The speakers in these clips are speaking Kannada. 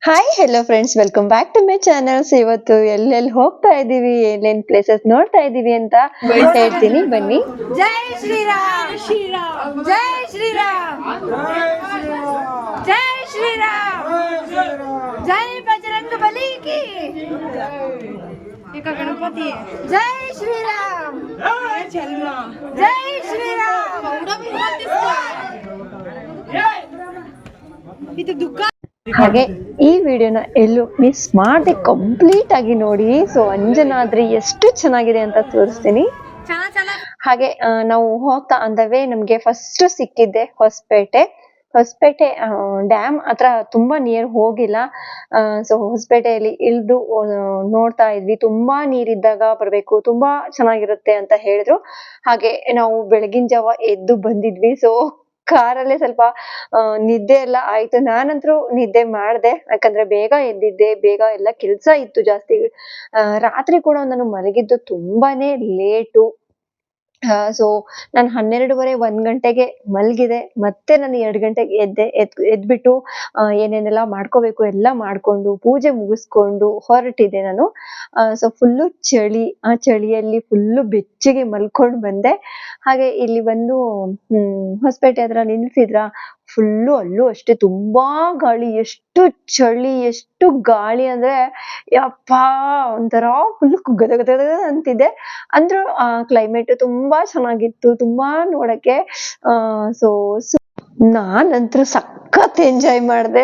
Hi hello friends, welcome back to my channels. ಇವತ್ತು ಎಲ್ಲೆಲ್ಲಿ ಹೋಗ್ತಾ ಇದೀವಿ, ಎಲ್ಲೇನ್ ಪ್ಲೇಸಸ್ ನೋಡ್ತಾ ಇದೀವಿ ಅಂತ ಹೇಳ್ತೀನಿ, ಬನ್ನಿ. ಜೈ ಶ್ರೀರಾಮ್ ಶ್ರೀರಾಮ್ ಜೈ ಶ್ರೀರಾಮ್ ಜೈ ಶ್ರೀರಾಮ್ ಜೈ ಬಜರಂಗ ಬಲಿ की एक गणपति जय श्री राम जय श्री राम ಇದು ದುಃಖ. ಹಾಗೆ ಈ ವಿಡಿಯೋನ ಎಲ್ಲೂ ಮಿಸ್ ಮಾಡದೆ ಕಂಪ್ಲೀಟ್ ಆಗಿ ನೋಡಿ. ಸೊ ಅಂಜನಾದ್ರಿ ಎಷ್ಟು ಚೆನ್ನಾಗಿದೆ ಅಂತ ತೋರಿಸ್ತೀನಿ. ಹಾಗೆ ನಾವು ಹೋಗ್ತಾ ಅಂದವೇ ನಮ್ಗೆ ಫಸ್ಟ್ ಸಿಕ್ಕಿದ್ದೆ ಹೊಸಪೇಟೆ ಡ್ಯಾಮ್ ಹತ್ರ. ತುಂಬಾ ನಿಯರ್ ಹೋಗಿಲ್ಲ. ಸೊ ಹೊಸಪೇಟೆಯಲ್ಲಿ ಇಳಿದು ನೋಡ್ತಾ ಇದ್ವಿ. ತುಂಬಾ ನೀರಿದ್ದಾಗ ಬರ್ಬೇಕು, ತುಂಬಾ ಚೆನ್ನಾಗಿರುತ್ತೆ ಅಂತ ಹೇಳಿದ್ರು. ಹಾಗೆ ನಾವು ಬೆಳಗಿನ ಜಾವ ಎದ್ದು ಬಂದಿದ್ವಿ. ಸೊ ಕಾರಲ್ಲೇ ಸ್ವಲ್ಪ ನಿದ್ದೆ ಎಲ್ಲ ಆಯ್ತು. ನಾನಂತರೂ ನಿದ್ದೆ ಮಾಡ್ದೆ, ಯಾಕಂದ್ರೆ ಬೇಗ ಎದ್ದಿದ್ದೆ, ಬೇಗ ಎಲ್ಲ ಕೆಲ್ಸ ಇತ್ತು ಜಾಸ್ತಿ. ರಾತ್ರಿ ಕೂಡ ನಾನು ಮಲಗಿದ್ದು ತುಂಬಾನೇ ಲೇಟು. ಸೊ ನಾನು 12:30 1 ಗಂಟೆಗೆ ಮಲಗಿದೆ. ಮತ್ತೆ ನಾನು 2 ಗಂಟೆಗೆ ಎದ್ಬಿಟ್ಟು ಏನೇನೆಲ್ಲ ಮಾಡ್ಕೋಬೇಕು ಎಲ್ಲ ಮಾಡ್ಕೊಂಡು ಪೂಜೆ ಮುಗಿಸ್ಕೊಂಡು ಹೊರಟಿದ್ದೆ ನಾನು. ಸೊ ಫುಲ್ಲು ಚಳಿ, ಆ ಚಳಿಯಲ್ಲಿ ಫುಲ್ಲು ಬೆಚ್ಚಗೆ ಮಲ್ಕೊಂಡು ಬಂದೆ. ಹಾಗೆ ಇಲ್ಲಿ ಬಂದು ಹೊಸಪೇಟೆ ಹತ್ರ ನಿಲ್ಸಿದ್ರ. ಫುಲ್ಲು ಅಲ್ಲೂ ಅಷ್ಟೇ ತುಂಬಾ ಗಾಳಿ, ಎಷ್ಟು ಚಳಿ, ಎಷ್ಟು ಗಾಳಿ ಅಂದ್ರೆ ಯಪ್ಪಾ, ಒಂಥರ ಫುಲ್ ಗದ ಗದ ಗದ ಅಂತಿದೆ. ಅಂದ್ರೂ ಕ್ಲೈಮೇಟ್ ತುಂಬಾ ಚೆನ್ನಾಗಿತ್ತು, ತುಂಬಾ ನೋಡಕ್ಕೆ. ಸೊ ನಾನಂತೂ ಸಖತ್ ಎಂಜಾಯ್ ಮಾಡಿದೆ.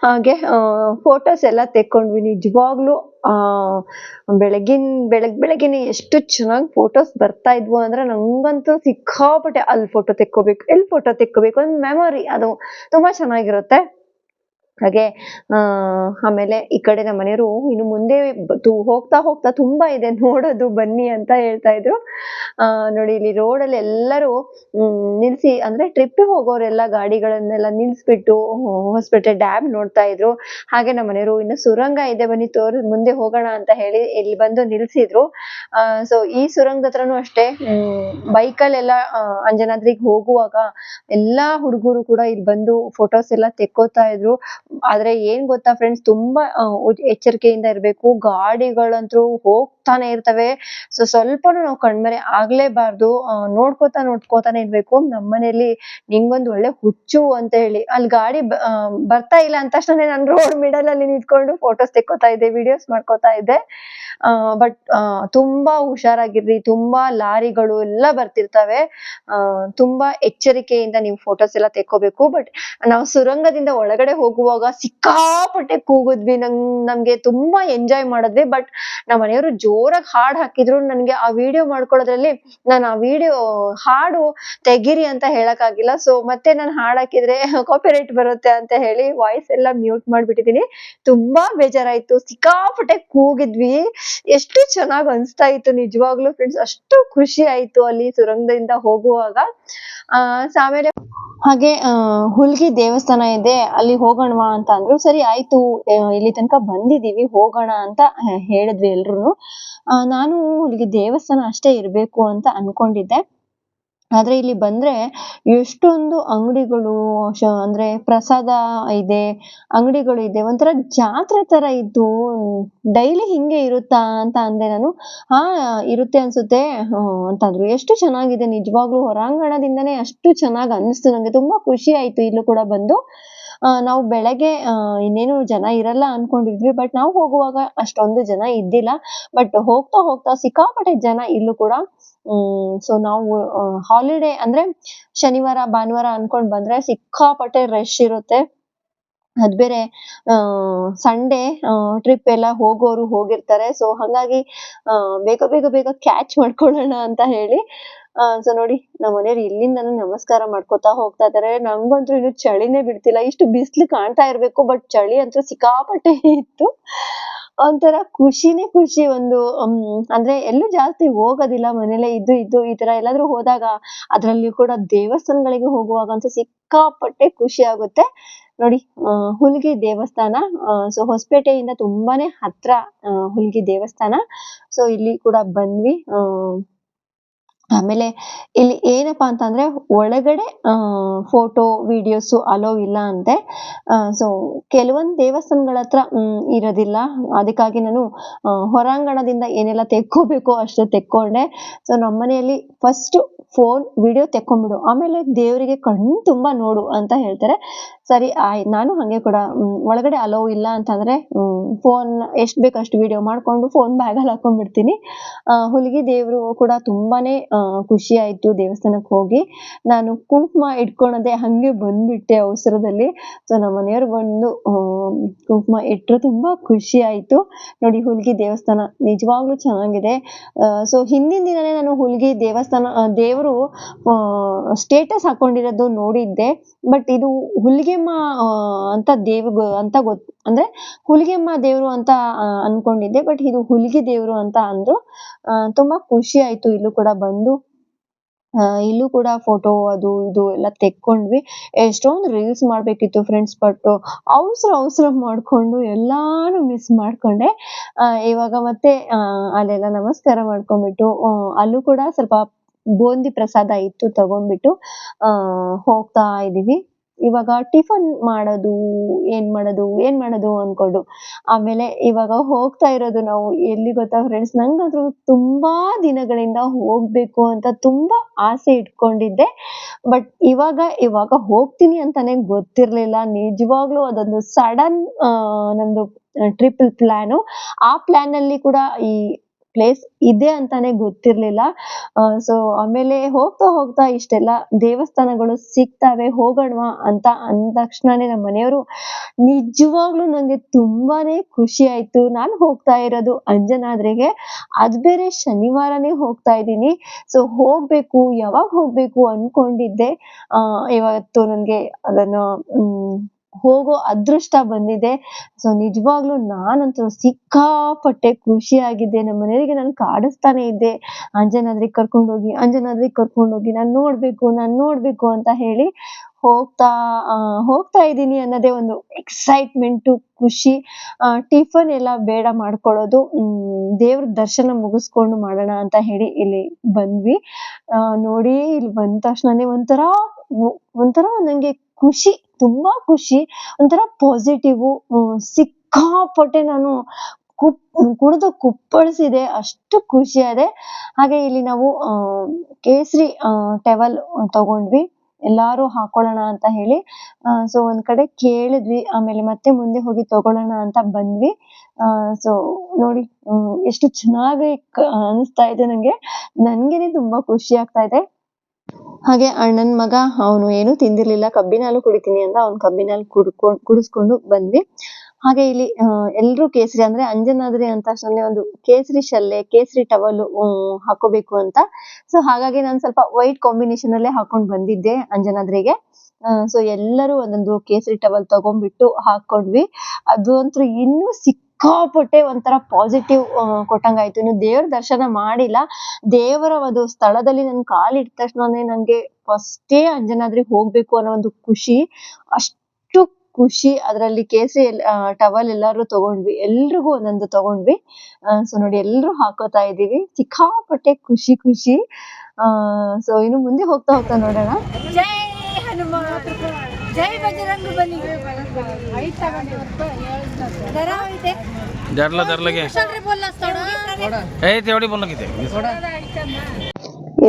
ಹಾಗೆ ಫೋಟೋಸ್ ಎಲ್ಲ ತೆಕ್ಕೊಂಡ್ವಿ. ನಿಜವಾಗ್ಲೂ ಬೆಳಗ್ಗೆನೆ ಎಷ್ಟು ಚೆನ್ನಾಗಿ ಫೋಟೋಸ್ ಬರ್ತಾ ಇದ್ವು ಅಂದ್ರೆ ನಂಗಂತೂ ಸಿಕ್ಕಾಪಟ್ಟೆ ಅಲ್ಲಿ ಫೋಟೋ ತೆಕ್ಕೋಬೇಕು, ಎಲ್ಲಿ ಫೋಟೋ ತೆಕ್ಕೋಬೇಕು, ಒಂದು ಮೆಮೊರಿ, ಅದು ತುಂಬಾ ಚೆನ್ನಾಗಿರುತ್ತೆ. ಹಾಗೆ ಆಮೇಲೆ ಈ ಕಡೆ ನಮ್ಮ ಮನೆಯವರು ಇನ್ನು ಮುಂದೆ ಹೋಗ್ತಾ ಹೋಗ್ತಾ ತುಂಬಾ ಇದೆ ನೋಡೋದು, ಬನ್ನಿ ಅಂತ ಹೇಳ್ತಾ ಇದ್ರು. ನೋಡಿ ಇಲ್ಲಿ ರೋಡಲ್ಲಿ ಎಲ್ಲರೂ ನಿಲ್ಸಿ, ಅಂದ್ರೆ ಟ್ರಿಪ್ ಹೋಗೋರೆಲ್ಲ ಗಾಡಿಗಳನ್ನೆಲ್ಲ ನಿಲ್ಸ್ಬಿಟ್ಟು ಹೊಸಪೇಟೆ ಡ್ಯಾಮ್ ನೋಡ್ತಾ ಇದ್ರು. ಹಾಗೆ ನಮ್ಮ ಮನೆಯವರು ಇನ್ನು ಸುರಂಗ ಇದೆ, ಬನ್ನಿ ಮುಂದೆ ಹೋಗೋಣ ಅಂತ ಹೇಳಿ ಇಲ್ಲಿ ಬಂದು ನಿಲ್ಸಿದ್ರು. ಸೊ ಈ ಸುರಂಗದ ಹತ್ರನೂ ಅಷ್ಟೇ ಬೈಕಲ್ಲೆಲ್ಲ ಅಂಜನಾದ್ರಿಗೆ ಹೋಗುವಾಗ ಎಲ್ಲಾ ಹುಡುಗರು ಕೂಡ ಇಲ್ಲಿ ಬಂದು ಫೋಟೋಸ್ ಎಲ್ಲ ತೆಕ್ಕೋತಾ ಇದ್ರು. ಆದ್ರೆ ಏನ್ ಗೊತ್ತಾ ಫ್ರೆಂಡ್ಸ್, ತುಂಬಾ ಎಚ್ಚರಿಕೆಯಿಂದ ಇರ್ಬೇಕು. ಗಾಡಿಗಳಂತೂ ಹೋಗ್ತಾನೆ ಇರ್ತವೆ. ಸೊ ಸ್ವಲ್ಪನೂ ನಾವು ಕಣ್ಮರೆ ಆಗ್ಲೇಬಾರ್ದು. ನೋಡ್ಕೋತಾನೆ ಇರ್ಬೇಕು. ನಮ್ಮನೇಲಿ ನಿಂಗೊಂದು ಒಳ್ಳೆ ಹುಚ್ಚು ಅಂತ ಹೇಳಿ ಅಲ್ಲಿ ಗಾಡಿ ಬರ್ತಾ ಇಲ್ಲ ಅಂತ ತಕ್ಷಣ ನಾನು ರೋಡ್ ಮಿಡಲ್ ಅಲ್ಲಿ ನಿಂತ್ಕೊಂಡು ಫೋಟೋಸ್ ತೆಕ್ಕೋತಾ ಇದ್ದೆ, ವಿಡಿಯೋಸ್ ಮಾಡ್ಕೋತಾ ಇದ್ದೆ. ಬಟ್ ತುಂಬಾ ಹುಷಾರಾಗಿರ್ರಿ, ತುಂಬಾ ಲಾರಿಗಳು ಎಲ್ಲ ಬರ್ತಿರ್ತವೆ. ತುಂಬಾ ಎಚ್ಚರಿಕೆಯಿಂದ ನೀವು ಫೋಟೋಸ್ ಎಲ್ಲ ತೆಕ್ಕೋಬೇಕು. ಬಟ್ ನಾವು ಸುರಂಗದಿಂದ ಒಳಗಡೆ ಹೋಗುವಾಗ ಸಿಕ್ಕಾಪಟ್ಟೆ ಕೂಗಿದ್ವಿ, ನಮ್ಗೆ ತುಂಬಾ ಎಂಜಾಯ್ ಮಾಡಿದ್ವಿ. ಬಟ್ ನಮ್ಮ ಮನೆಯವರು ಜೋರಾಗಿ ಹಾಡ್ ಹಾಕಿದ್ರು. ನನ್ಗೆ ಆ ವಿಡಿಯೋ ಮಾಡ್ಕೊಳ್ಳೋದ್ರಲ್ಲಿ ನಾನು ಆ ವಿಡಿಯೋ ಹಾಡು ತೆಗಿರಿ ಅಂತ ಹೇಳಕ್ ಆಗಿಲ್ಲ. ಸೊ ಮತ್ತೆ ನಾನು ಹಾಡ್ ಹಾಕಿದ್ರೆ ಕಾಪಿರೈಟ್ ಬರುತ್ತೆ ಅಂತ ಹೇಳಿ ವಾಯ್ಸ್ ಎಲ್ಲ ಮ್ಯೂಟ್ ಮಾಡ್ಬಿಟ್ಟಿದೀನಿ. ತುಂಬಾ ಬೇಜಾರಾಯ್ತು, ಸಿಕ್ಕಾಪಟ್ಟೆ ಕೂಗಿದ್ವಿ. ಎಷ್ಟು ಚೆನ್ನಾಗ್ ಅನ್ಸ್ತಾ ಇತ್ತು ನಿಜವಾಗ್ಲೂ ಫ್ರೆಂಡ್ಸ್, ಅಷ್ಟು ಖುಷಿ ಆಯ್ತು ಅಲ್ಲಿ ಸುರಂಗದಿಂದ ಹೋಗುವಾಗ. ಆಮೇಲೆ ಹಾಗೆ ಹುಲ್ಗಿ ದೇವಸ್ಥಾನ ಇದೆ, ಅಲ್ಲಿ ಹೋಗೋಣವಾ ಅಂತ ಅಂದ್ರು. ಸರಿ ಆಯ್ತು, ಇಲ್ಲಿ ತನಕ ಬಂದಿದೀವಿ, ಹೋಗೋಣ ಅಂತ ಹೇಳಿದ್ವಿ ಎಲ್ರು. ನಾನು ಹುಲ್ಗಿ ದೇವಸ್ಥಾನ ಅಷ್ಟೇ ಇರ್ಬೇಕು ಅಂತ ಅನ್ಕೊಂಡಿದ್ದೆ. ಆದ್ರೆ ಇಲ್ಲಿ ಬಂದ್ರೆ ಎಷ್ಟೊಂದು ಅಂಗಡಿಗಳು, ಅಂದ್ರೆ ಪ್ರಸಾದ ಇದೆ, ಅಂಗಡಿಗಳು ಇದೆ, ಒಂಥರ ಜಾತ್ರೆ ತರ ಇತ್ತು. ಡೈಲಿ ಹಿಂಗೆ ಇರುತ್ತಾ ಅಂತ ಅಂದೆ ನಾನು. ಹಾ ಇರುತ್ತೆ ಅನ್ಸುತ್ತೆ ಅಂತಂದ್ರು. ಎಷ್ಟು ಚೆನ್ನಾಗಿದೆ ನಿಜವಾಗ್ಲೂ, ಹೊರಾಂಗಣದಿಂದನೇ ಅಷ್ಟು ಚೆನ್ನಾಗ್ ಅನಿಸ್ತು ನಂಗೆ. ತುಂಬಾ ಖುಷಿ ಆಯ್ತು ಇಲ್ಲೂ ಕೂಡ ಬಂದು. ನಾವು ಬೆಳಗ್ಗೆ ಇನ್ನೇನು ಜನ ಇರಲ್ಲ ಅನ್ಕೊಂಡಿದ್ವಿ, ಬಟ್ ನಾವು ಹೋಗುವಾಗ ಅಷ್ಟೊಂದು ಜನ ಇದ್ದಿಲ್ಲ. ಬಟ್ ಹೋಗ್ತಾ ಹೋಗ್ತಾ ಸಿಕ್ಕಾಪಟ್ಟೆ ಜನ ಇಲ್ಲೂ ಕೂಡ. ಸೊ ನಾವು ಹಾಲಿಡೇ ಅಂದ್ರೆ ಶನಿವಾರ ಭಾನುವಾರ ಅನ್ಕೊಂಡ್ ಬಂದ್ರೆ ಸಿಕ್ಕಾಪಟ್ಟೆ ರಶ್ ಇರುತ್ತೆ. ಅದ್ ಬೇರೆ ಸಂಡೇ ಟ್ರಿಪ್ ಎಲ್ಲ ಹೋಗೋರು ಹೋಗಿರ್ತಾರೆ. ಸೊ ಹಾಗಾಗಿ ಬೇಗ ಕ್ಯಾಚ್ ಮಾಡ್ಕೊಳ್ಳೋಣ ಅಂತ ಹೇಳಿ. ಸೊ ನೋಡಿ ನಮ್ಮ ಮನೆಯವ್ರು ಇಲ್ಲಿಂದನೂ ನಮಸ್ಕಾರ ಮಾಡ್ಕೊತಾ ಹೋಗ್ತಾ ಇದಾರೆ. ನಂಗಂತೂ ಇನ್ನು ಚಳಿನೇ ಬಿಡ್ತಿಲ್ಲ. ಇಷ್ಟು ಬಿಸ್ಲು ಕಾಣ್ತಾ ಇರ್ಬೇಕು, ಬಟ್ ಚಳಿ ಅಂತೂ ಸಿಕ್ಕಾಪಟ್ಟೆ ಇತ್ತು. ಒಂಥರ ಖುಷಿನೇ ಖುಷಿ. ಒಂದು ಅಂದ್ರೆ ಎಲ್ಲೂ ಜಾಸ್ತಿ ಹೋಗೋದಿಲ್ಲ, ಮನೇಲೆ ಇದ್ದು ಈ ತರ ಎಲ್ಲಾದ್ರೂ ಹೋದಾಗ, ಅದ್ರಲ್ಲಿ ಕೂಡ ದೇವಸ್ಥಾನಗಳಿಗೆ ಹೋಗುವಾಗಂತೂ ಸಿಕ್ಕಾಪಟ್ಟೆ ಖುಷಿ ಆಗುತ್ತೆ. ನೋಡಿ ಹುಲ್ಗಿ ದೇವಸ್ಥಾನ. ಸೊ ಹೊಸಪೇಟೆಯಿಂದ ತುಂಬಾನೇ ಹತ್ರ ಹುಲ್ಗಿ ದೇವಸ್ಥಾನ. ಸೊ ಇಲ್ಲಿ ಕೂಡ ಬಂದ್ವಿ. ಆಮೇಲೆ ಇಲ್ಲಿ ಏನಪ್ಪಾ ಅಂತಂದ್ರೆ ಒಳಗಡೆ ಫೋಟೋ ವಿಡಿಯೋಸ್ ಅಲೋ ಇಲ್ಲ ಅಂತೆ. ಸೊ ಕೆಲವೊಂದು ದೇವಸ್ಥಾನಗಳ ಹತ್ರ ಇರೋದಿಲ್ಲ. ಅದಕ್ಕಾಗಿ ನಾನು ಹೊರಾಂಗಣದಿಂದ ಏನೆಲ್ಲ ತೆಕ್ಕೋಬೇಕೋ ಅಷ್ಟು ತೆಕ್ಕೊಂಡೆ. ಸೊ ನಮ್ಮನೆಯಲ್ಲಿ ಫಸ್ಟ್ ಫೋನ್ ವಿಡಿಯೋ ತೆಕ್ಕೊಂಡ್ಬಿಡು, ಆಮೇಲೆ ದೇವರಿಗೆ ಕಣ್ಣು ತುಂಬಾ ನೋಡು ಅಂತ ಹೇಳ್ತಾರೆ. ಸರಿ ಆಯ್ತು, ನಾನು ಹಂಗೆ ಕೂಡ ಒಳಗಡೆ ಅಲೋ ಇಲ್ಲ ಅಂತಂದ್ರೆ ಫೋನ್ ಎಷ್ಟು ಬೇಕು ಅಷ್ಟು ವಿಡಿಯೋ ಮಾಡ್ಕೊಂಡು ಫೋನ್ ಬ್ಯಾಗಲ್ಲಿ ಹಾಕೊಂಡ್ಬಿಡ್ತೀನಿ. ಹುಲಿಗಿ ದೇವರು ಕೂಡ ತುಂಬಾನೇ ಖುಷಿ ಆಯ್ತು ದೇವಸ್ಥಾನಕ್ಕೆ ಹೋಗಿ. ನಾನು ಕುಂಕುಮ ಇಟ್ಕೊಳದೆ ಹಂಗೆ ಬಂದ್ಬಿಟ್ಟೆ ಅವಸರದಲ್ಲಿ. ಸೊ ನಮ್ಮ ಮನೆಯವ್ರು ಬಂದು ಕುಂಕುಮ ಇಟ್ರು, ತುಂಬಾ ಖುಷಿ ಆಯ್ತು. ನೋಡಿ ಹುಲಿಗಿ ದೇವಸ್ಥಾನ ನಿಜವಾಗ್ಲೂ ಚೆನ್ನಾಗಿದೆ. ಸೊ ಹಿಂದಿನ ದಿನನೇ ನಾನು ಹುಲಿಗಿ ದೇವಸ್ಥಾನ ದೇವರು ಸ್ಟೇಟಸ್ ಹಾಕೊಂಡಿರೋದು ನೋಡಿದ್ದೆ. ಬಟ್ ಇದು ಹುಲಿಗೆಮ್ಮ ಅಂತ ಅಂತ ಅಂದ್ರೆ ಹುಲಿಗೆಮ್ಮ ದೇವ್ರು ಅಂತ ಅನ್ಕೊಂಡಿದ್ದೆ. ಬಟ್ ಇದು ಹುಲಿಗಿ ದೇವ್ರು ಅಂತ ಅಂದ್ರು. ತುಂಬಾ ಖುಷಿ ಆಯ್ತು ಇಲ್ಲೂ ಕೂಡ ಬಂದು. ಇಲ್ಲೂ ಕೂಡ ಫೋಟೋ ಅದು ಇದು ಎಲ್ಲ ತೆಕ್ಕೊಂಡ್ವಿ. ಎಷ್ಟೊಂದು ರೀಲ್ಸ್ ಮಾಡ್ಬೇಕಿತ್ತು ಫ್ರೆಂಡ್ಸ್, ಬಟ್ ಅವಸರ ಮಾಡ್ಕೊಂಡು ಎಲ್ಲಾನು ಮಿಸ್ ಮಾಡ್ಕೊಂಡೆ. ಇವಾಗ ಮತ್ತೆ ಅಲ್ಲೆಲ್ಲ ನಮಸ್ಕಾರ ಮಾಡ್ಕೊಂಡ್ಬಿಟ್ಟು ಅಲ್ಲೂ ಕೂಡ ಸ್ವಲ್ಪ ಬೂಂದಿ ಪ್ರಸಾದ ಇತ್ತು, ತಗೊಂಡ್ಬಿಟ್ಟು ಹೋಗ್ತಾ ಇದೀವಿ. ಇವಾಗ ಟಿಫನ್ ಏನ್ ಮಾಡೋದು ಅನ್ಕೊಂಡು ಆಮೇಲೆ ಇವಾಗ ಹೋಗ್ತಾ ಇರೋದು ನಾವು ಎಲ್ಲಿ ಗೊತ್ತಾ ಫ್ರೆಂಡ್ಸ್, ನಂಗಂತೂ ತುಂಬಾ ದಿನಗಳಿಂದ ಹೋಗ್ಬೇಕು ಅಂತ ತುಂಬಾ ಆಸೆ ಇಟ್ಕೊಂಡಿದ್ದೆ. ಬಟ್ ಇವಾಗ ಹೋಗ್ತೀನಿ ಅಂತಾನೆ ಗೊತ್ತಿರ್ಲಿಲ್ಲ. ನಿಜವಾಗ್ಲೂ ಅದೊಂದು ಸಡನ್ ನಮ್ದು ಟ್ರಿಪ್ ಪ್ಲಾನು. ಆ ಪ್ಲಾನ್ ಅಲ್ಲಿ ಕೂಡ ಈ ಪ್ಲೇಸ್ ಇದೆ ಅಂತಾನೆ ಗೊತ್ತಿರ್ಲಿಲ್ಲ. ಸೊ ಆಮೇಲೆ ಹೋಗ್ತಾ ಇಷ್ಟೆಲ್ಲ ದೇವಸ್ಥಾನಗಳು ಸಿಗ್ತವೆ, ಹೋಗೋಣವಾ ಅಂತ ಅಂದ ತಕ್ಷಣನೇ ನಮ್ಮ ಮನೆಯವರು ನಿಜವಾಗ್ಲೂ ನಂಗೆ ತುಂಬಾನೇ ಖುಷಿ ಆಯ್ತು. ನಾನು ಹೋಗ್ತಾ ಇರೋದು ಅಂಜನಾದ್ರಿಗೆ, ಅದ್ ಬೇರೆ ಶನಿವಾರನೇ ಹೋಗ್ತಾ ಇದ್ದೀನಿ. ಸೊ ಯಾವಾಗ ಹೋಗ್ಬೇಕು ಅನ್ಕೊಂಡಿದ್ದೆ. ಇವತ್ತು ನನ್ಗೆ ಅದನ್ನ ಹೋಗೋ ಅದೃಷ್ಟ ಬಂದಿದೆ. ಸೊ ನಿಜವಾಗ್ಲೂ ನಾನಂತೂ ಸಿಕ್ಕಾಪಟ್ಟೆ ಖುಷಿ ಆಗಿದ್ದೆ. ನಮ್ಮ ಮನೆಯವರಿಗೆ ನಾನು ಕಾಡಿಸ್ತಾನೆ ಇದ್ದೆ, ಅಂಜನಾದ್ರಿಗೆ ಕರ್ಕೊಂಡೋಗಿ ನಾನ್ ನೋಡ್ಬೇಕು ಅಂತ ಹೇಳಿ. ಹೋಗ್ತಾ ಇದ್ದೀನಿ ಅನ್ನೋದೇ ಒಂದು ಎಕ್ಸೈಟ್ಮೆಂಟು, ಖುಷಿ. ಟಿಫನ್ ಎಲ್ಲ ಬೇಡ ಮಾಡ್ಕೊಳ್ಳೋದು, ದೇವ್ರ ದರ್ಶನ ಮುಗಿಸ್ಕೊಂಡು ಮಾಡೋಣ ಅಂತ ಹೇಳಿ ಇಲ್ಲಿ ಬಂದ್ವಿ. ನೋಡಿ ಇಲ್ಲಿ ಬಂದ ತಕ್ಷಣನೇ ಒಂಥರ ನಂಗೆ ಖುಷಿ, ತುಂಬಾ ಖುಷಿ, ಒಂಥರ ಪಾಸಿಟಿವ್. ಸಿಕ್ಕಾಪಟ್ಟೆ ನಾನು ಕುಡಿದು ಕುಪ್ಪಳಿಸಿದೆ, ಅಷ್ಟು ಖುಷಿ ಆದೆ. ಹಾಗೆ ಇಲ್ಲಿ ನಾವು ಕೇಸರಿ ಟವಲ್ ತಗೊಂಡ್ವಿ, ಎಲ್ಲಾರು ಹಾಕೊಳ್ಳೋಣ ಅಂತ ಹೇಳಿ. ಸೊ ಒಂದ್ ಕಡೆ ಕೇಳಿದ್ವಿ, ಆಮೇಲೆ ಮತ್ತೆ ಮುಂದೆ ಹೋಗಿ ತಗೊಳ್ಳೋಣ ಅಂತ ಬಂದ್ವಿ. ಸೊ ನೋಡಿ ಎಷ್ಟು ಚೆನ್ನಾಗಿ ಅನಿಸ್ತಾ ಇದೆ ನನ್ಗೇನೆ ತುಂಬಾ ಖುಷಿ ಆಗ್ತಾ ಇದೆ. ಹಾಗೆ ಅಣ್ಣನ್ ಮಗ ಅವನು ಏನು ತಿಂದಿರ್ಲಿಲ್ಲ, ಕಬ್ಬಿನ ಹಾಲು ಕುಡಿತೀನಿ ಅಂತ ಅವ್ನು ಕಬ್ಬಿನ ಹಾಲು ಕುಡಿಸ್ಕೊಂಡು ಬಂದ್ವಿ. ಹಾಗೆ ಇಲ್ಲಿ ಎಲ್ರು ಕೇಸರಿ, ಅಂದ್ರೆ ಅಂಜನಾದ್ರಿ ಅಂತ ತಕ್ಷಣ ಒಂದು ಕೇಸರಿ ಶಲ್ಲೆ, ಕೇಸರಿ ಟವಲ್ ಹಾಕೋಬೇಕು ಅಂತ. ಸೊ ಹಾಗಾಗಿ ನಾನು ಸ್ವಲ್ಪ ವೈಟ್ ಕಾಂಬಿನೇಷನ್ ಅಲ್ಲೇ ಹಾಕೊಂಡ್ ಬಂದಿದ್ದೆ ಅಂಜನಾದ್ರಿಗೆ. ಸೊ ಎಲ್ಲರೂ ಒಂದೊಂದು ಕೇಸರಿ ಟವಲ್ ತಗೊಂಡ್ಬಿಟ್ಟು ಹಾಕೊಂಡ್ವಿ. ಅದು ಅಂತೂ ಇನ್ನೂ ಸಿಕ್ಕಾಪಟ್ಟೆ ಒಂಥರ ಪಾಸಿಟಿವ್ ಕೊಟ್ಟಂಗಾಯ್ತು. ಇನ್ನು ದೇವ್ರ ದರ್ಶನ ಮಾಡಿಲ್ಲ, ದೇವರ ಒಂದು ಸ್ಥಳದಲ್ಲಿ ನನ್ ಕಾಲಿಟ್ಟ ತಕ್ಷಣನೇ ನಂಗೆ ಫಸ್ಟೇ ಅಂಜನಾದ್ರಿಗೆ ಹೋಗ್ಬೇಕು ಅನ್ನೋ ಒಂದು ಖುಷಿ, ಅಷ್ಟು ಖುಷಿ. ಅದ್ರಲ್ಲಿ ಕೇಸರಿ ಟವಲ್ ಎಲ್ಲಾರು ತಗೊಂಡ್ವಿ, ಎಲ್ರಿಗೂ ಒಂದೊಂದು ತಗೊಂಡ್ವಿ. ಸೊ ನೋಡಿ ಎಲ್ರು ಹಾಕೋತಾ ಇದೀವಿ, ಸಿಕ್ಕಾಪಟ್ಟೆ ಖುಷಿ. ಸೊ ಇನ್ನು ಮುಂದೆ ಹೋಗ್ತಾ ನೋಡೋಣ. ಜೈ ಹನುಮಾನ್, ಜೈ ಬಜರಂಗ ಬಲಿ.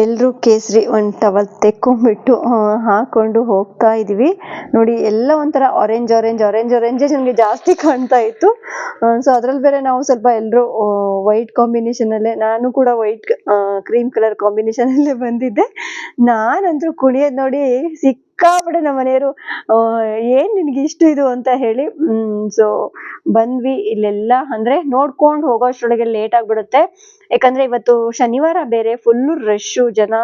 ಎಲ್ರು ಕೇಸರಿ ಒಂದ್ ಟವಲ್ ತೆಕ್ಕೊಂಡ್ಬಿಟ್ಟು ಹಾಕೊಂಡು ಹೋಗ್ತಾ ಇದೀವಿ. ನೋಡಿ ಎಲ್ಲ ಒಂಥರ ಆರೆಂಜ್ ನಮ್ಗೆ ಜಾಸ್ತಿ ಕಾಣ್ತಾ ಇತ್ತು. ಸೊ ಅದ್ರಲ್ಲಿ ಬೇರೆ ನಾವು ಸ್ವಲ್ಪ ಎಲ್ರು ವೈಟ್ ಕಾಂಬಿನೇಷನ್ ಅಲ್ಲೇ, ನಾನು ಕೂಡ ವೈಟ್ ಕ್ರೀಮ್ ಕಲರ್ ಕಾಂಬಿನೇಷನ್ ಅಲ್ಲೇ ಬಂದಿದ್ದೆ. ನಾನಂತೂ ಕುಣಿಯೋದ್ ನೋಡಿ ಸಿಕ್ಕಾಪಟ್ಟೆ ನಮ್ಮ ಮನೆಯವರು ಏನ್ ನಿನ್ಗೆ ಇಷ್ಟು ಇದು ಅಂತ ಹೇಳಿ. ಸೊ ಬಂದ್ವಿ. ಇಲ್ಲೆಲ್ಲ ಅಂದ್ರೆ ನೋಡ್ಕೊಂಡು ಹೋಗೋಷ್ಟ್ರೊಳಗೆ ಲೇಟ್ ಆಗ್ಬಿಡುತ್ತೆ, ಯಾಕಂದ್ರೆ ಇವತ್ತು ಶನಿವಾರ ಬೇರೆ, ಫುಲ್ ರಶ್ ಜನ.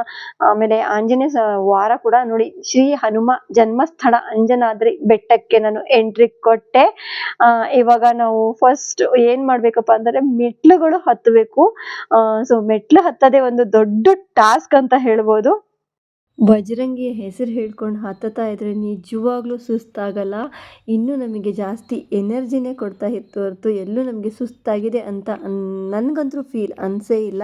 ಆಮೇಲೆ ಆಂಜನೇಯ ವಾರ ಕೂಡ. ನೋಡಿ ಶ್ರೀ ಹನುಮ ಜನ್ಮಸ್ಥಳ ಅಂಜನಾದ್ರಿ ಬೆಟ್ಟಕ್ಕೆ ನಾನು ಎಂಟ್ರಿ ಕೊಟ್ಟೆ. ಇವಾಗ ನಾವು ಫಸ್ಟ್ ಏನ್ ಮಾಡ್ಬೇಕಪ್ಪ ಅಂದ್ರೆ ಮೆಟ್ಲುಗಳು ಹತ್ತಬೇಕು. ಸೊ ಮೆಟ್ಲು ಹತ್ತದೇ ಒಂದು ದೊಡ್ಡ ಟಾಸ್ಕ್ ಅಂತ ಹೇಳ್ಬೋದು. ಬಜರಂಗಿಯ ಹೆಸರು ಹೇಳ್ಕೊಂಡು ಹತ್ತುತ್ತಾ ಇದ್ರೆ ನಿಜವಾಗ್ಲೂ ಸುಸ್ತಾಗಲ್ಲ, ಇನ್ನೂ ನಮಗೆ ಜಾಸ್ತಿ ಎನರ್ಜಿನೇ ಕೊಡ್ತಾ ಇತ್ತು ಹೊರತು ಎಲ್ಲೂ ನಮಗೆ ಸುಸ್ತಾಗಿದೆ ಅಂತ ನನಗಂತೂ ಫೀಲ್ ಅನಿಸೇ ಇಲ್ಲ.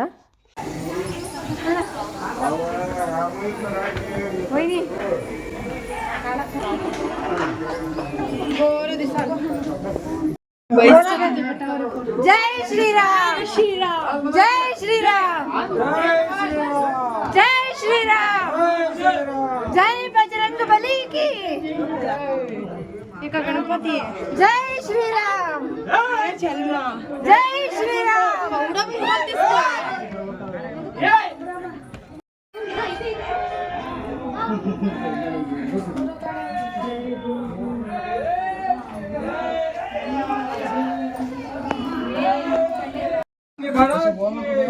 जय श्री राम श्रीराम जय श्री राम जय श्री राम जय बजरंग बली की गणपति जय श्री राम जय श्री राम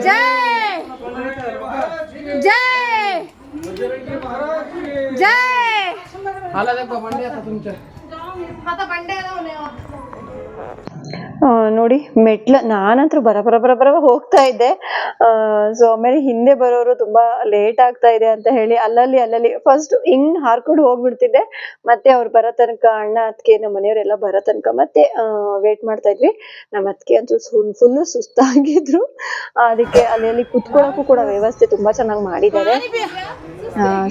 जय जय जय आता बंडे ನೋಡಿ ಮೆಟ್ಲು ನಾನಂತೂ ಬರ ಹೋಗ್ತಾ ಇದ್ದೆ. ಸೊ ಆಮೇಲೆ ಹಿಂದೆ ಬರೋರು ತುಂಬಾ ಲೇಟ್ ಆಗ್ತಾ ಇದೆ ಅಂತ ಹೇಳಿ ಅಲ್ಲಲ್ಲಿ ಫಸ್ಟ್ ಹಿಂಗ್ ಹಾರ್ಕೊಂಡು ಹೋಗ್ಬಿಡ್ತಿದ್ದೆ. ಮತ್ತೆ ಅವ್ರು ಬರೋ ತನಕ ಅಣ್ಣ ಅತ್ತಿಗೆ ನಮ್ಮ ಮನೆಯವರೆಲ್ಲ ಬರೋ ತನಕ ಮತ್ತೆ ವೇಟ್ ಮಾಡ್ತಾ ಇದ್ವಿ. ನಮ್ಮ ಅತ್ತಿಗೆ ಅಂತೂ ಫುಲ್ ಸುಸ್ತಾಗಿದ್ರು. ಅದಕ್ಕೆ ಅಲ್ಲಿ ಕುತ್ಕೊಳ್ಳೋಕ್ಕೂ ಕೂಡ ವ್ಯವಸ್ಥೆ ತುಂಬಾ ಚೆನ್ನಾಗಿ ಮಾಡಿದ್ದಾರೆ.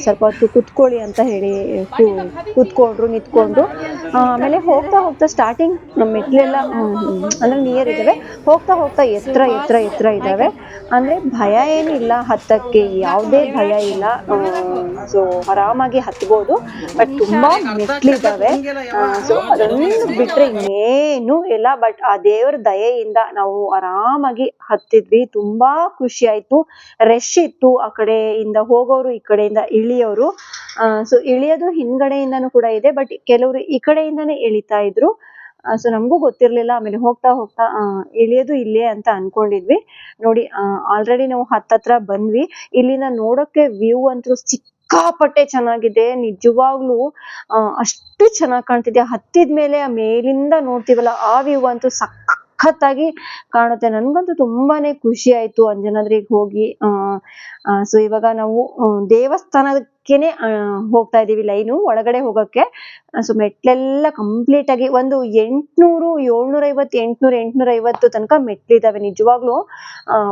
ಸ್ವಲ್ಪ ಹೊತ್ತು ಕುತ್ಕೊಳ್ಳಿ ಅಂತ ಹೇಳಿ ಕುತ್ಕೊಂಡ್ರು, ನಿಂತ್ಕೊಂಡ್ರು. ಆಮೇಲೆ ಹೋಗ್ತಾ ಸ್ಟಾರ್ಟಿಂಗ್ ನಮ್ಮ ಮೆಟ್ಲೆಲ್ಲ ಅಂದ್ರೆ ನಿಯರ್ ಇದಾವೆ. ಹೋಗ್ತಾ ಎತ್ತರ ಇದಾವೆ. ಅಂದ್ರೆ ಭಯ ಏನಿಲ್ಲ, ಹತ್ತಕ್ಕೆ ಯಾವುದೇ ಭಯ ಇಲ್ಲ. ಸೊ ಆರಾಮಾಗಿ ಹತ್ಬೋದು. ಬಟ್ ತುಂಬಾ ಮೆಟ್ಲಿದಾವೆ. ಸೊ ಅದನ್ನು ಬಿಟ್ರೆ ಇನ್ನೇನು ಇಲ್ಲ. ಬಟ್ ಆ ದೇವರ ದಯೆಯಿಂದ ನಾವು ಆರಾಮಾಗಿ ಹತ್ತಿದ್ವಿ. ತುಂಬಾ ಖುಷಿ ಆಯ್ತು. ರಶ್ ಇತ್ತು. ಆ ಕಡೆಯಿಂದ ಹೋಗೋರು, ಈ ಕಡೆಯಿಂದ ಇಳಿಯೋರು. ಸೊ ಇಳಿಯೋದು ಹಿಂದ್ಗಡೆಯಿಂದನೂ ಕೂಡ ಇದೆ. ಬಟ್ ಕೆಲವರು ಈ ಕಡೆಯಿಂದಾನೇ ಇಳಿತಾ ಇದ್ರು. ಸೊ ನಮಗೂ ಗೊತ್ತಿರ್ಲಿಲ್ಲ. ಆಮೇಲೆ ಹೋಗ್ತಾ ಇಳಿಯೋದು ಇಲ್ಲೇ ಅಂತ ಅನ್ಕೊಂಡಿದ್ವಿ. ನೋಡಿ ಆಲ್ರೆಡಿ ನಾವು ಹತ್ತತ್ರ ಬಂದ್ವಿ. ಇಲ್ಲಿಂದ ನೋಡೋಕೆ ವ್ಯೂ ಅಂತೂ ಸಿಕ್ಕಾಪಟ್ಟೆ ಚೆನ್ನಾಗಿದೆ. ನಿಜವಾಗ್ಲೂ ಅಷ್ಟು ಚೆನ್ನಾಗಿ ಕಾಣ್ತಿದೆ. ಹತ್ತಿದ್ಮೇಲೆ ಆ ಮೇಲಿಂದ ನೋಡ್ತೀವಲ್ಲ, ಆ ವ್ಯೂ ಅಂತೂ ಸಖತ್ತಾಗಿ ಕಾಣುತ್ತೆ. ನನ್ಗಂತೂ ತುಂಬಾನೇ ಖುಷಿ ಆಯ್ತು ಅಂಜನಾದ್ರಿಗೆ ಹೋಗಿ. ಸೊ ಇವಾಗ ನಾವು ದೇವಸ್ಥಾನಕ್ಕೆನೆ ಹೋಗ್ತಾ ಇದೀವಿ ಲೈನು ಒಳಗಡೆ ಹೋಗಕ್ಕೆ. ಸೊ ಮೆಟ್ಲೆಲ್ಲ ಕಂಪ್ಲೀಟ್ ಆಗಿ ಒಂದು 850 ತನಕ ಮೆಟ್ಲಿದಾವೆ. ನಿಜವಾಗ್ಲೂ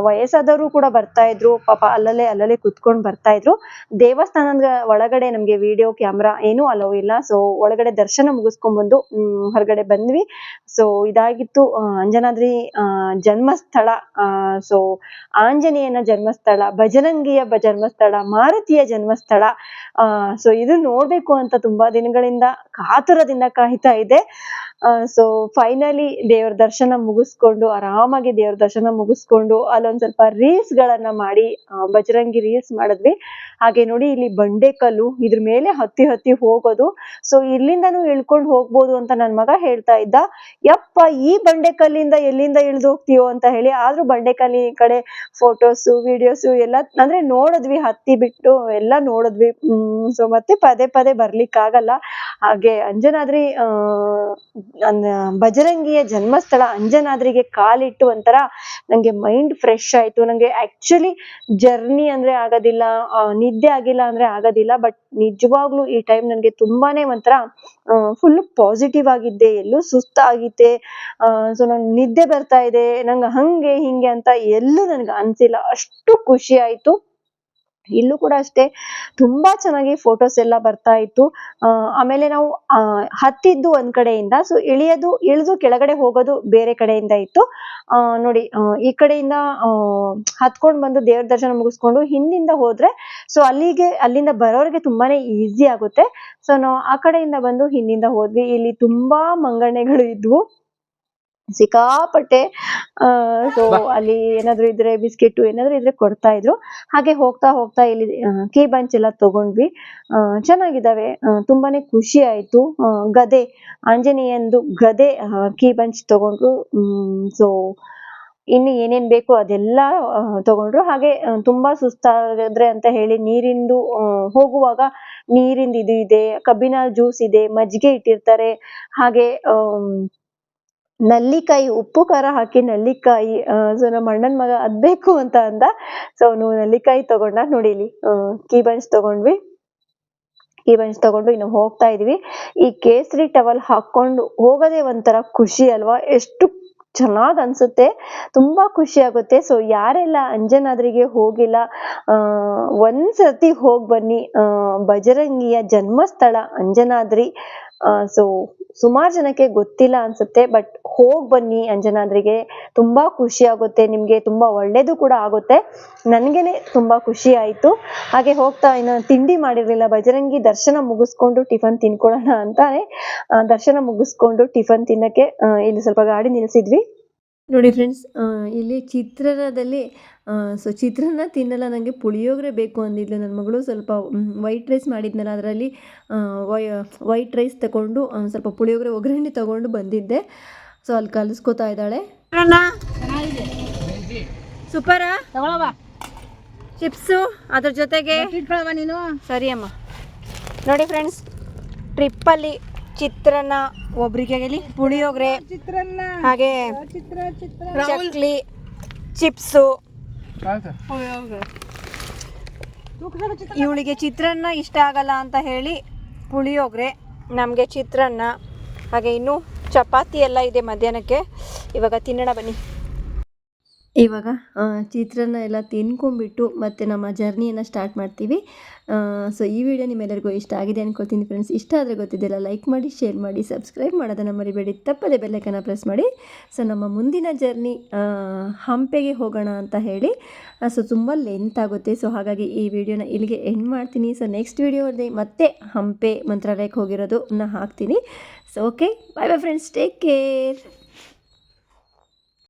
ವಯಸ್ಸಾದವರು ಕೂಡ ಬರ್ತಾ ಇದ್ರು. ಪಾಪ ಅಲ್ಲಲ್ಲೇ ಕುತ್ಕೊಂಡ್ ಬರ್ತಾ ಇದ್ರು. ದೇವಸ್ಥಾನದ ಒಳಗಡೆ ನಮ್ಗೆ ವಿಡಿಯೋ ಕ್ಯಾಮ್ರಾ ಏನೂ ಅಲೋ ಇಲ್ಲ. ಸೊ ಒಳಗಡೆ ದರ್ಶನ ಮುಗಿಸ್ಕೊಂಡ್ಬಂದು ಹೊರಗಡೆ ಬಂದ್ವಿ. ಸೊ ಇದಾಗಿತ್ತು ಅಂಜನಾದ್ರಿ ಜನ್ಮಸ್ಥಳ. ಸೊ ಆಂಜನೇಯನ ಜನ್ಮಸ್ಥಳ, ಬಜರಂಗಿಯ ಜನ್ಮಸ್ಥಳ, ಮಾರುತಿಯ ಜನ್ಮಸ್ಥಳ. ಸೊ ಇದು ನೋಡ್ಬೇಕು ಅಂತ ತುಂಬಾ ದಿನಗಳಿಂದ ಕಾತುರದಿಂದ ಕಾಯ್ತಾ ಇದೆ. ಸೊ ಫೈನಲಿ ದೇವ್ರ ದರ್ಶನ ಮುಗಿಸ್ಕೊಂಡು ಆರಾಮಾಗಿ ದೇವ್ರ ದರ್ಶನ ಮುಗಿಸ್ಕೊಂಡು ಅಲ್ಲೊಂದ್ ಸ್ವಲ್ಪ ರೀಲ್ಸ್ ಗಳನ್ನ ಮಾಡಿ ಬಜರಂಗಿ ರೀಲ್ಸ್ ಮಾಡಿದ್ವಿ. ಹಾಗೆ ನೋಡಿ ಇಲ್ಲಿ ಬಂಡೆಕಲ್ಲು, ಇದ್ರ ಮೇಲೆ ಹತ್ತಿ ಹೋಗೋದು. ಸೊ ಇಲ್ಲಿಂದನೂ ಇಳ್ಕೊಂಡು ಹೋಗ್ಬೋದು ಅಂತ ನನ್ ಮಗ ಹೇಳ್ತಾ ಇದ್ದ. ಯಪ್ಪ, ಈ ಬಂಡೆಕಲ್ಲಿಂದ ಎಲ್ಲಿಂದ ಇಳ್ದು ಹೋಗ್ತೀಯೋ ಅಂತ ಹೇಳಿ. ಆದ್ರೂ ಬಂಡೆಕಲ್ಲಿ ಕಡೆ ಫೋಟೋಸು, ವಿಡಿಯೋಸು ಎಲ್ಲ ಅಂದ್ರೆ ನೋಡಿದ್ವಿ. ಹತ್ತಿ ಬಿಟ್ಟು ಎಲ್ಲ ನೋಡಿದ್ವಿ. ಸೊ ಮತ್ತೆ ಪದೇ ಬರ್ಲಿಕ್ಕಾಗಲ್ಲ. ಹಾಗೆ ಅಂಜನಾದ್ರಿ ಬಜರಂಗಿಯ ಜನ್ಮಸ್ಥಳ ಅಂಜನಾದ್ರಿಗೆ ಕಾಲಿಟ್ಟು ಒಂಥರ ನಂಗೆ ಮೈಂಡ್ ಫ್ರೆಶ್ ಆಯ್ತು. ನಂಗೆ ಆಕ್ಚುಲಿ ಜರ್ನಿ ಅಂದ್ರೆ ಆಗೋದಿಲ್ಲ, ನಿದ್ದೆ ಆಗಿಲ್ಲ ಅಂದ್ರೆ ಆಗೋದಿಲ್ಲ. ಬಟ್ ನಿಜವಾಗ್ಲೂ ಈ ಟೈಮ್ ನನ್ಗೆ ತುಂಬಾನೇ ಒಂಥರ ಫುಲ್ ಪಾಸಿಟಿವ್ ಆಗಿದ್ದೆ. ಎಲ್ಲೂ ಸುಸ್ತಾಗಿದ್ದೆ. ಸೊ ನಂಗೆ ನಿದ್ದೆ ಬರ್ತಾ ಇದೆ, ನಂಗೆ ಹಂಗೆ ಹಿಂಗೆ ಅಂತ ಎಲ್ಲೂ ನನ್ಗೆ ಅನ್ಸಿಲ್ಲ. ಅಷ್ಟು ಖುಷಿ ಆಯ್ತು. ಇಲ್ಲೂ ಕೂಡ ಅಷ್ಟೇ ತುಂಬಾ ಚೆನ್ನಾಗಿ ಫೋಟೋಸ್ ಎಲ್ಲ ಬರ್ತಾ ಇತ್ತು. ಆಮೇಲೆ ನಾವು ಹತ್ತಿದ್ದು ಒಂದ್ ಕಡೆಯಿಂದ, ಸೊ ಇಳಿದು ಕೆಳಗಡೆ ಹೋಗೋದು ಬೇರೆ ಕಡೆಯಿಂದ ಇತ್ತು. ನೋಡಿ ಈ ಕಡೆಯಿಂದ ಹತ್ಕೊಂಡ್ ಬಂದು ದೇವ್ರ ದರ್ಶನ ಮುಗಿಸ್ಕೊಂಡು ಹಿಂದಿಂದ ಹೋದ್ರೆ ಸೊ ಅಲ್ಲಿಂದ ಬರೋರಿಗೆ ತುಂಬಾನೇ ಈಸಿ ಆಗುತ್ತೆ. ಸೊ ನಾವು ಆ ಕಡೆಯಿಂದ ಬಂದು ಹಿಂದಿಂದ ಹೋದ್ವಿ. ಇಲ್ಲಿ ತುಂಬಾ ಮಂಗಣ್ಣೆಗಳು ಇದ್ವು ಸಿಕ್ಕಾಪಟ್ಟೆ. ಸೊ ಅಲ್ಲಿ ಏನಾದ್ರು ಇದ್ರೆ ಬಿಸ್ಕೆಟ್ ಏನಾದ್ರು ಇದ್ರೆ ಕೊಡ್ತಾ ಇದ್ರು. ಹಾಗೆ ಹೋಗ್ತಾ ಇಲ್ಲಿ ಕೀ ಬಂಚ್ ಎಲ್ಲ ತಗೊಂಡ್ವಿ. ಚೆನ್ನಾಗಿದ್ದಾವೆ. ತುಂಬಾನೇ ಖುಷಿ ಆಯ್ತು. ಗದೆ, ಆಂಜನೇಯಂದು ಗದೆ ಕೀ ಬಂಚ್ ತಗೊಂಡ್ರು. ಸೊ ಇನ್ನು ಏನೇನ್ ಬೇಕು ಅದೆಲ್ಲ ತಗೊಂಡ್ರು. ಹಾಗೆ ತುಂಬಾ ಸುಸ್ತಾಗಿದ್ರೆ ಅಂತ ಹೇಳಿ ನೀರಿಂದು ಹೋಗುವಾಗ ನೀರಿಂದ ಇದು ಇದೆ, ಕಬ್ಬಿನ ಜ್ಯೂಸ್ ಇದೆ, ಮಜ್ಜಿಗೆ ಇಟ್ಟಿರ್ತಾರೆ. ಹಾಗೆ ನಲ್ಲಿಕಾಯಿ, ಉಪ್ಪು ಖಾರ ಹಾಕಿ ನಲ್ಲಿಕಾಯಿ. ಸೊ ನಮ್ಮ ಅಣ್ಣನ ಮಗ ಅದ್ ಬೇಕು ಅಂತ ಅಂದ. ಸೊ ಅವನು ನಲ್ಲಿಕಾಯಿ ತಗೊಂಡ. ನೋಡಿ ಇಲ್ಲಿ ಕೀ ಬಂಚ್ ತಗೊಂಡ್ವಿ. ಕೀ ಬಂಚ್ ತಗೊಂಡು ಇನ್ನು ಹೋಗ್ತಾ ಇದೀವಿ. ಈ ಕೇಸರಿ ಟವಲ್ ಹಾಕೊಂಡು ಹೋಗೋದೇ ಒಂಥರ ಖುಷಿ ಅಲ್ವಾ? ಎಷ್ಟು ಚೆನ್ನಾಗಿ ಅನಿಸುತ್ತೆ, ತುಂಬ ಖುಷಿ ಆಗುತ್ತೆ. ಸೊ ಯಾರೆಲ್ಲ ಅಂಜನಾದ್ರಿಗೆ ಹೋಗಿಲ್ಲ ಒಂದ್ಸತಿ ಹೋಗಿ ಬನ್ನಿ. ಬಜರಂಗಿಯ ಜನ್ಮಸ್ಥಳ ಅಂಜನಾದ್ರಿ. ಸೊ ಸುಮಾರು ಜನಕ್ಕೆ ಗೊತ್ತಿಲ್ಲ ಅನ್ಸುತ್ತೆ, ಬಟ್ ಹೋಗಿ ಬನ್ನಿ ಅಂಜನಾದ್ರಿಗೆ. ತುಂಬ ಖುಷಿ ಆಗುತ್ತೆ ನಿಮಗೆ, ತುಂಬ ಒಳ್ಳೇದು ಕೂಡ ಆಗುತ್ತೆ. ನನಗೇನೆ ತುಂಬ ಖುಷಿ ಆಯಿತು. ಹಾಗೆ ಹೋಗ್ತಾ ಇನ್ನು ತಿಂಡಿ ಮಾಡಿರಲಿಲ್ಲ, ಬಜರಂಗಿ ದರ್ಶನ ಮುಗಿಸ್ಕೊಂಡು ಟಿಫನ್ ತಿನ್ಕೊಳ್ಳೋಣ ಅಂತಾನೆ ದರ್ಶನ ಮುಗಿಸ್ಕೊಂಡು ಟಿಫನ್ ತಿನ್ನಕ್ಕೆ ಇಲ್ಲಿ ಸ್ವಲ್ಪ ಗಾಡಿ ನಿಲ್ಲಿಸಿದ್ವಿ. ನೋಡಿ ಫ್ರೆಂಡ್ಸ್, ಇಲ್ಲಿ ಚಿತ್ರಾನ್ನದಲ್ಲಿ ಸೊ ಚಿತ್ರಾನ್ನ ತಿನ್ನಲ್ಲ, ನನಗೆ ಪುಳಿಯೋಗರೆ ಬೇಕು ಅಂದಿದ್ಲು ನನ್ನ ಮಗಳು. ಸ್ವಲ್ಪ ವೈಟ್ ರೈಸ್ ಮಾಡಿದ್ನಲ್ಲ, ಅದರಲ್ಲಿ ವೈಟ್ ರೈಸ್ ತಗೊಂಡು ಸ್ವಲ್ಪ ಪುಳಿಯೋಗರೆ ಒಗ್ಗರಣೆ ತಗೊಂಡು ಬಂದಿದ್ದೆ. ಸೊ ಅಲ್ಲಿ ಕಲಿಸ್ಕೊತಾ ಇದ್ದಾಳೆ. ಸೂಪರಾ ತಗೊಳವ ಚಿಪ್ಸು ಅದ್ರ ಜೊತೆಗೆ ನೀನು. ಸರಿ ಅಮ್ಮ. ನೋಡಿ ಫ್ರೆಂಡ್ಸ್, ಟ್ರಿಪ್ಪಲ್ಲಿ ಚಿತ್ರಾನ್ನ, ಒಬ್ರಿಗೆ ಪುಳಿಯೋಗರೆ, ಹಾಗೆ ಚಕ್ಲಿ, ಚಿಪ್ಸು. ಇವಳಿಗೆ ಚಿತ್ರಾನ್ನ ಇಷ್ಟ ಆಗಲ್ಲ ಅಂತ ಹೇಳಿ ಪುಳಿಯೋಗರೆ, ನಮಗೆ ಚಿತ್ರಾನ್ನ, ಹಾಗೆ ಇನ್ನೂ ಚಪಾತಿ ಎಲ್ಲ ಇದೆ ಮಧ್ಯಾಹ್ನಕ್ಕೆ. ಇವಾಗ ತಿನ್ನೋಣ ಬನ್ನಿ. ಇವಾಗ ಚಿತ್ರಾನ್ನ ಎಲ್ಲ ತಿನ್ಕೊಂಡ್ಬಿಟ್ಟು ಮತ್ತೆ ನಮ್ಮ ಜರ್ನಿಯನ್ನು ಸ್ಟಾರ್ಟ್ ಮಾಡ್ತೀವಿ. ಸೊ ಈ ವಿಡಿಯೋ ನಿಮ್ಮೆಲ್ಲರಿಗೂ ಇಷ್ಟ ಆಗಿದೆ ಅಂದ್ಕೊಳ್ತೀನಿ ಫ್ರೆಂಡ್ಸ್. ಇಷ್ಟ ಆದರೆ ಗೊತ್ತಿದ್ದೆಲ್ಲ ಲೈಕ್ ಮಾಡಿ, ಶೇರ್ ಮಾಡಿ, ಸಬ್ಸ್ಕ್ರೈಬ್ ಮಾಡೋದನ್ನು ಮರಿಬೇಡಿ. ತಪ್ಪದೆ ಬೆಲ್ಲೈಕನ್ನ ಪ್ರೆಸ್ ಮಾಡಿ. ಸೊ ನಮ್ಮ ಮುಂದಿನ ಜರ್ನಿ ಹಂಪೆಗೆ ಹೋಗೋಣ ಅಂತ ಹೇಳಿ. ಸೊ ತುಂಬ ಲೆಂತ್ ಆಗುತ್ತೆ. ಸೊ ಹಾಗಾಗಿ ಈ ವಿಡಿಯೋನ ಇಲ್ಲಿಗೆ ಎಂಡ್ ಮಾಡ್ತೀನಿ. ಸೊ ನೆಕ್ಸ್ಟ್ ವಿಡಿಯೋದಲ್ಲಿ ಮತ್ತೆ ಹಂಪೆ ಮಂತ್ರಾಲಯಕ್ಕೆ ಹೋಗಿರೋದು ಹಾಕ್ತೀನಿ. ಸೊ ಓಕೆ, ಬಾಯ್ ಬಾಯ್ ಫ್ರೆಂಡ್ಸ್, ಟೇಕ್ ಕೇರ್.